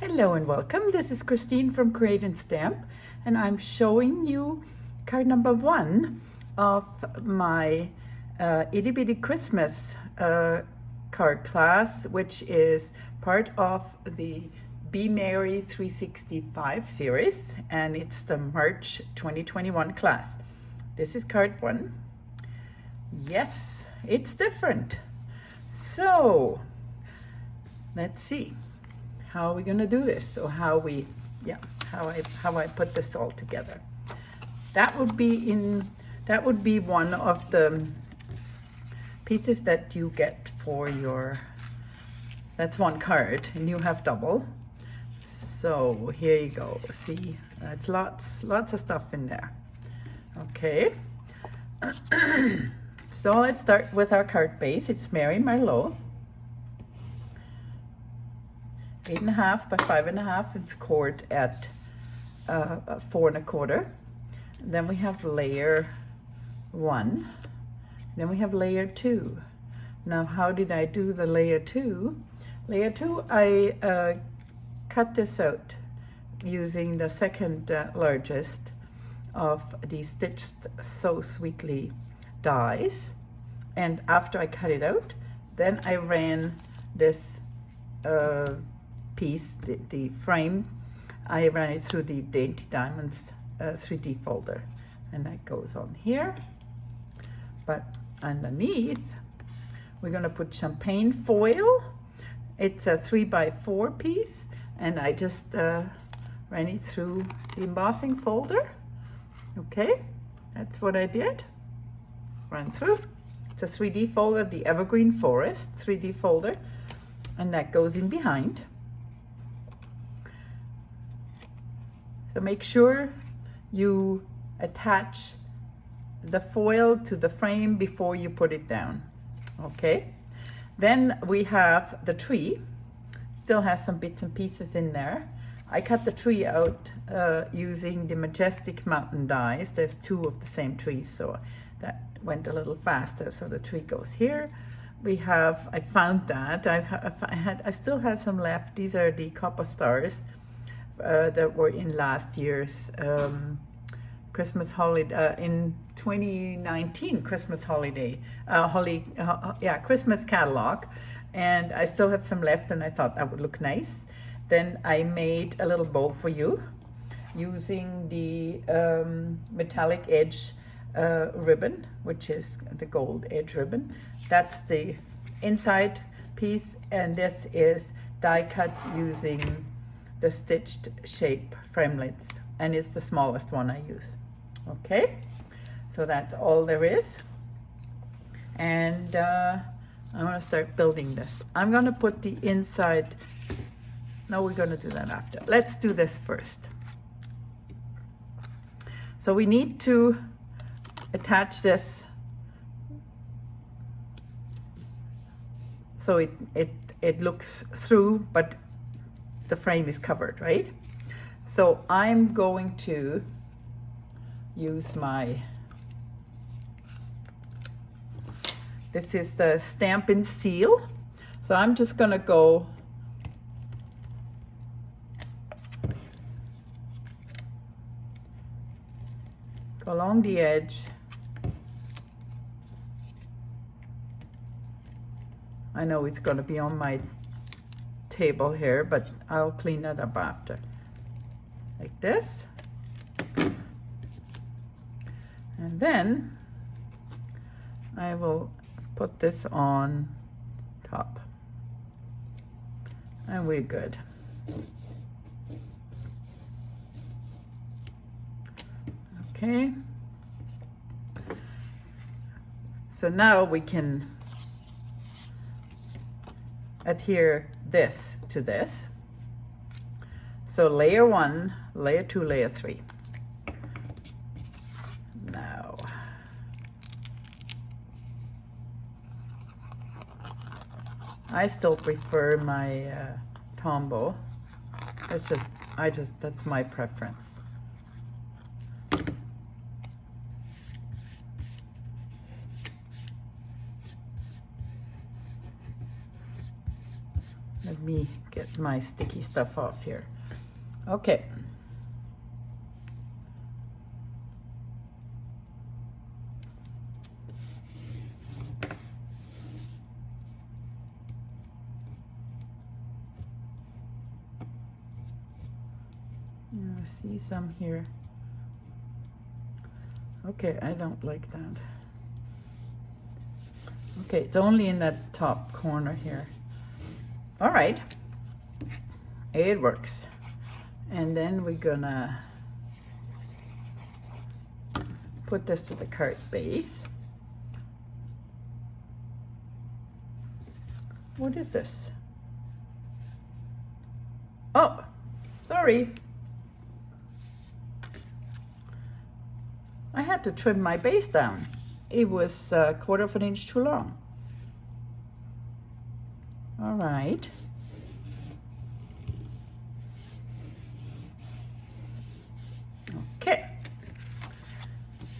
Hello and welcome. This is Christine from Create and Stamp, and I'm showing you card number 1 of my Itty Bitty Christmas card class, which is part of the Be Merry 365 series, and it's the March 2021 class. This is card 1. Yes, it's different. So let's see. How are we going to do this, or how I put this all together? That would be one of the pieces that you get for your, that's one card, and you have double. So here you go. See, that's lots of stuff in there. Okay. So let's start with our card base. It's Mary Marlowe. 8.5 by 5.5. It's scored at 4 1/4. Then we have layer 1. Then we have layer 2. Now, how did I do the layer 2? Layer 2, I cut this out using the second largest of the Stitched So Sweetly dies. And after I cut it out, then I ran this piece, the frame, I ran it through the Dainty Diamonds 3D folder, and that goes on here. But underneath, we're going to put champagne foil. It's a 3x4 piece, and I just ran it through the embossing folder. Okay, that's what I did. Run through. It's a 3D folder, the Evergreen Forest 3D folder, and that goes in behind. So make sure you attach the foil to the frame before you put it down. Okay, then we have the tree. Still has some bits and pieces in there. I cut the tree out using the Majestic Mountain dies. There's 2 of the same trees, so that went a little faster. So the tree goes here. We have, I found that I still have some left. These are the copper stars that were in last year's Christmas holiday, in 2019 Christmas holiday, Christmas catalog, and I still have some left, and I thought that would look nice. Then I made a little bow for you using the metallic edge ribbon, which is the gold edge ribbon. That's the inside piece, and this is die cut using the stitched shape framelits, and it's the smallest one I use. Okay, so that's all there is, and I'm going to start building this. I'm going to put the inside, no, we're going to do that after. Let's do this first. So we need to attach this so it looks through, but the frame is covered, right? So I'm going to use this is the Stampin' Seal. So I'm just gonna go along the edge. I know it's gonna be on my table here, but I'll clean that up after. Like this. And then I will put this on top. And we're good. Okay. So now we can adhere this to this. So layer 1, layer 2, layer 3. Now, I still prefer my Tombow. That's my preference. me get my sticky stuff off here. Okay. I see some here. Okay, I don't like that. Okay, it's only in that top corner here. All right, it works. And then we're gonna put this to the card base. What is this? Oh, sorry. I had to trim my base down. It was a 1/4 of an inch too long. All right. Okay.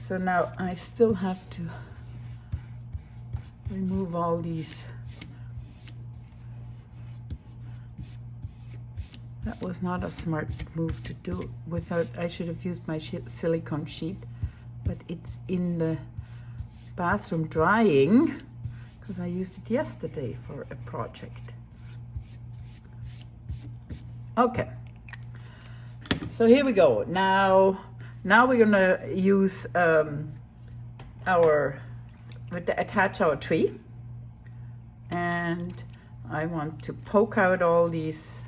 So now I still have to remove all these. That was not a smart move to do without, I should have used my silicone sheet, but it's in the bathroom drying because I used it yesterday for a project. Okay, so here we go. Now we're gonna use attach our tree, and I want to poke out all these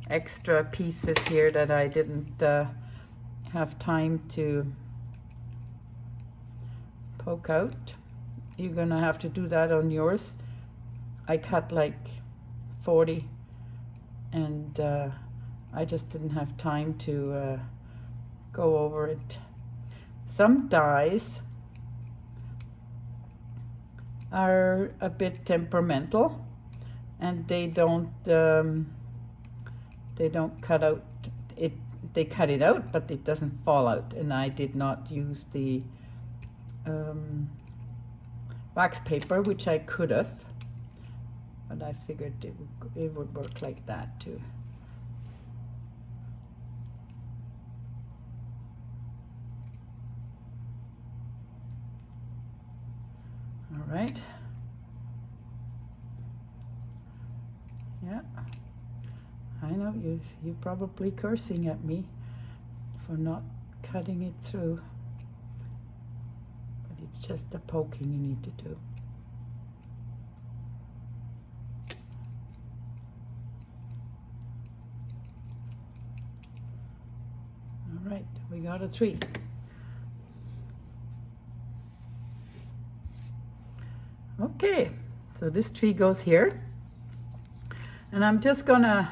extra pieces here that I didn't have time to poke out. You're gonna have to do that on yours. I cut like 40 and I just didn't have time to go over it. Some dies are a bit temperamental and they don't cut out it. They cut it out, but it doesn't fall out, and I did not use the wax paper, which I could have, but I figured it would work like that too. All right. Yeah. I know you're probably cursing at me for not cutting it through, but it's just the poking you need to do. All right, we got a tree. Okay, so this tree goes here, and I'm just gonna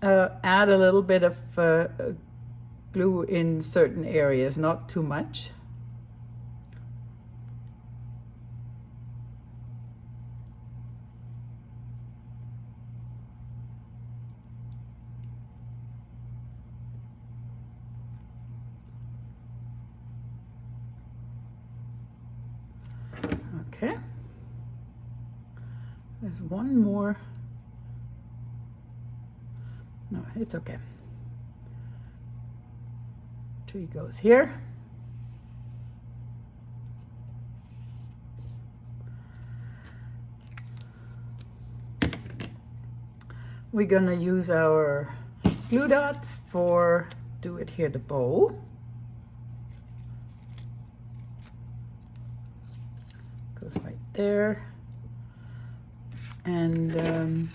add a little bit of glue in certain areas, not too much. Okay, there's one more. No, it's okay. Tree goes here. We're gonna use our glue dots for do it here, the bow. Goes right there. And the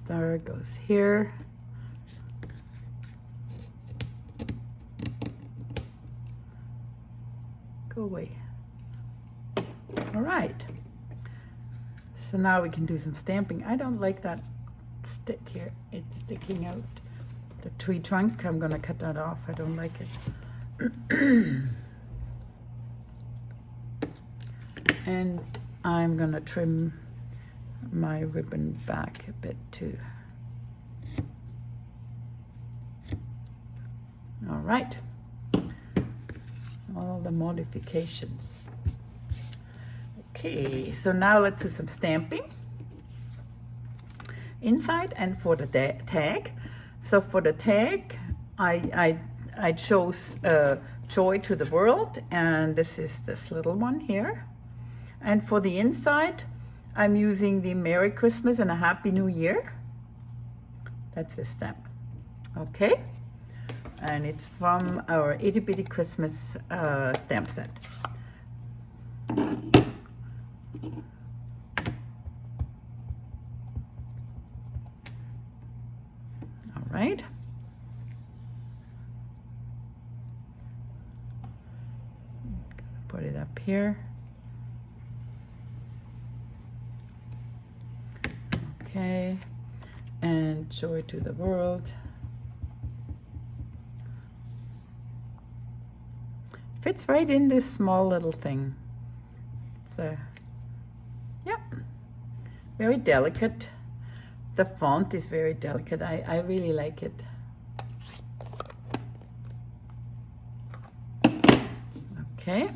star goes here. Go away. All right. So now we can do some stamping. I don't like that stick here. It's sticking out. The tree trunk, I'm gonna cut that off. I don't like it. And I'm gonna trim my ribbon back a bit too. All right, all the modifications. Okay, so now let's do some stamping inside and for the tag. So for the tag, I chose Joy to the World, and this is this little one here. And for the inside, I'm using the Merry Christmas and a Happy New Year. That's the stamp. Okay, and it's from our Itty Bitty Christmas stamp set. All right. Put it up here. Okay, and Joy to the World. Fits right in this small little thing. It's a, yep, very delicate. The font is very delicate. I really like it. Okay.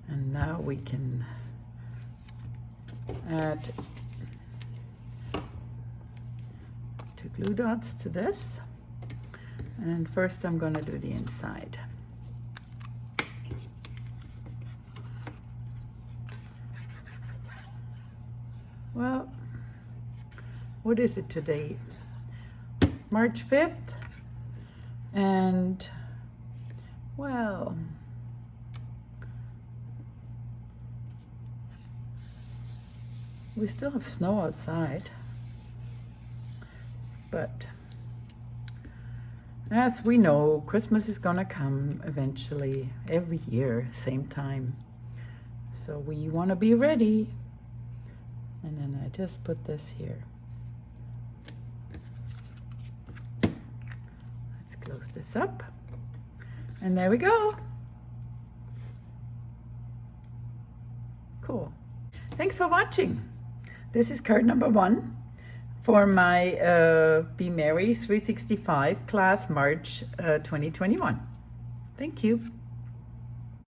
And now we can add 2 glue dots to this. And first I'm going to do the inside. Well, what is it today? March 5th. And, well, we still have snow outside, but as we know, Christmas is gonna come eventually, every year, same time. So we want to be ready. And then I just put this here. Let's close this up. And there we go. Cool. Thanks for watching. This is card number 1 for my Be Merry 365 class, March 2021. Thank you.